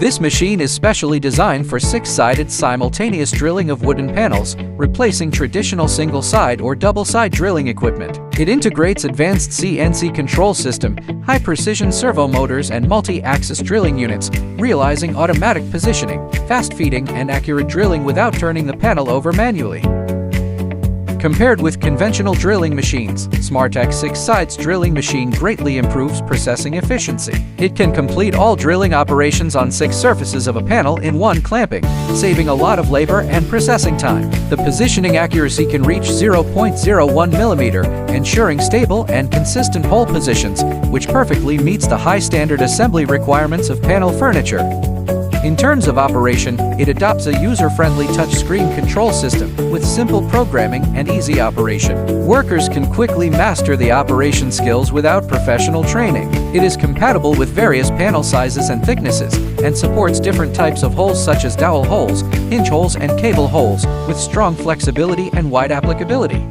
This machine is specially designed for 6-sided simultaneous drilling of wooden panels, replacing traditional single-side or double-side drilling equipment. It integrates advanced CNC control system, high-precision servo motors and multi-axis drilling units, realizing automatic positioning, fast feeding and accurate drilling without turning the panel over manually. Compared with conventional drilling machines, SMARTECH 6-Sides drilling machine greatly improves processing efficiency. It can complete all drilling operations on 6 surfaces of a panel in one clamping, saving a lot of labor and processing time. The positioning accuracy can reach 0.01 millimeter, ensuring stable and consistent hole positions, which perfectly meets the high standard assembly requirements of panel furniture. In terms of operation, it adopts a user-friendly touchscreen control system with simple programming and easy operation. Workers can quickly master the operation skills without professional training. It is compatible with various panel sizes and thicknesses, and supports different types of holes such as dowel holes, hinge holes and cable holes, with strong flexibility and wide applicability.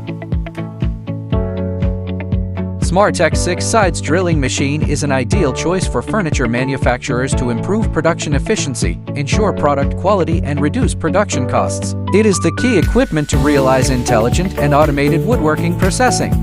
SMARTECH 6-Sides drilling machine is an ideal choice for furniture manufacturers to improve production efficiency, ensure product quality and reduce production costs. It is the key equipment to realize intelligent and automated woodworking processing.